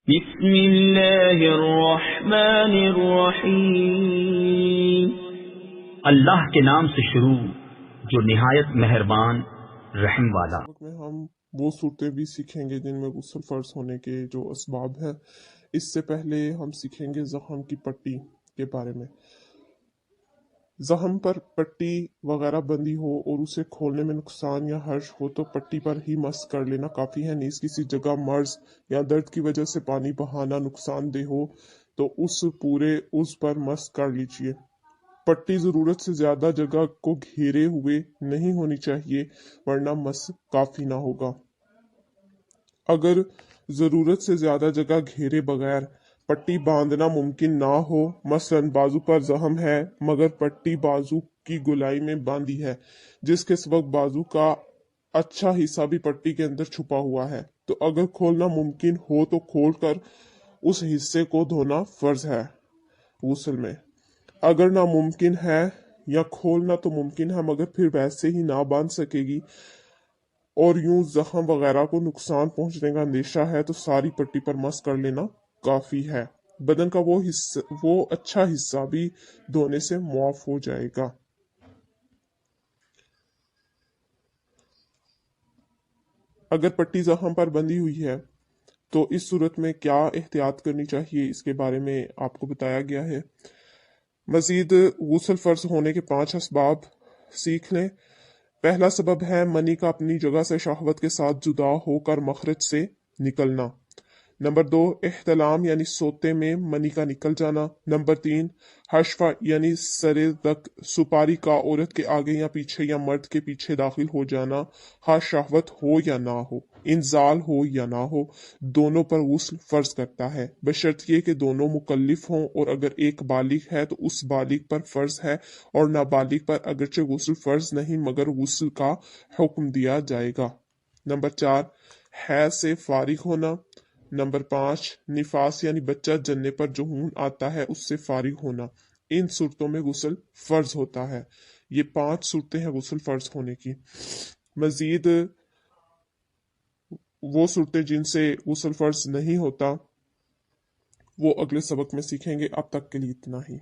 بسم اللہ الرحمن الرحیم۔ اللہ کے نام سے شروع جو نہایت مہربان رحم والا۔ سبق میں ہم وہ صورتیں بھی سیکھیں گے جن میں غسل فرض ہونے کے جو اسباب ہیں۔ اس سے پہلے ہم سیکھیں گے زخم کی پٹی کے بارے میں۔ زخم پر پٹی وغیرہ بندی ہو اور اسے کھولنے میں نقصان یا حرج ہو تو پٹی پر ہی مس کر لینا کافی ہے، نیز کسی جگہ مرض یا درد کی وجہ سے پانی بہانا نقصان دہ ہو تو اس پورے عضو پر مس کر لیجیے۔ پٹی ضرورت سے زیادہ جگہ کو گھیرے ہوئے نہیں ہونی چاہیے ورنہ مس کافی نہ ہوگا۔ اگر ضرورت سے زیادہ جگہ گھیرے بغیر پٹی باندھنا ممکن نہ ہو، مثلاً بازو پر زخم ہے مگر پٹی بازو کی گولائی میں باندھی ہے جس کے سبب بازو کا اچھا حصہ بھی پٹی کے اندر چھپا ہوا ہے، تو اگر کھولنا ممکن ہو تو کھول کر اس حصے کو دھونا فرض ہے غسل میں۔ اگر ناممکن ہے یا کھولنا تو ممکن ہے مگر پھر ویسے ہی نہ باندھ سکے گی اور یوں زخم وغیرہ کو نقصان پہنچنے کا اندیشہ ہے تو ساری پٹی پر مس کر لینا کافی ہے، بدن کا وہ اچھا حصہ بھی دھونے سے معاف ہو جائے گا۔ اگر پٹی زخم پر بندھی ہوئی ہے تو اس صورت میں کیا احتیاط کرنی چاہیے، اس کے بارے میں آپ کو بتایا گیا ہے۔ مزید غسل فرض ہونے کے 5 اسباب سیکھ لیں۔ پہلا سبب ہے منی کا اپنی جگہ سے شہوت کے ساتھ جدا ہو کر مخرج سے نکلنا۔ نمبر 2، احتلام یعنی سوتے میں منی کا نکل جانا۔ نمبر 3، حشفہ یعنی سرے تک سپاری کا عورت کے آگے یا پیچھے یا مرد کے پیچھے داخل ہو جانا، خواہ شہوت ہو یا نہ ہو، انزال ہو یا نہ ہو، دونوں پر غسل فرض کرتا ہے بشرط یہ کہ دونوں مکلف ہوں، اور اگر ایک بالغ ہے تو اس بالغ پر فرض ہے اور نابالغ پر اگرچہ غسل فرض نہیں مگر غسل کا حکم دیا جائے گا۔ نمبر 4، حیض سے فارغ ہونا۔ نمبر 5، نفاس یعنی بچہ جننے پر جو خون آتا ہے اس سے فارغ ہونا۔ ان صورتوں میں غسل فرض ہوتا ہے۔ یہ 5 صورتیں ہیں غسل فرض ہونے کی۔ مزید وہ صورتیں جن سے غسل فرض نہیں ہوتا وہ اگلے سبق میں سیکھیں گے۔ اب تک کے لیے اتنا ہی۔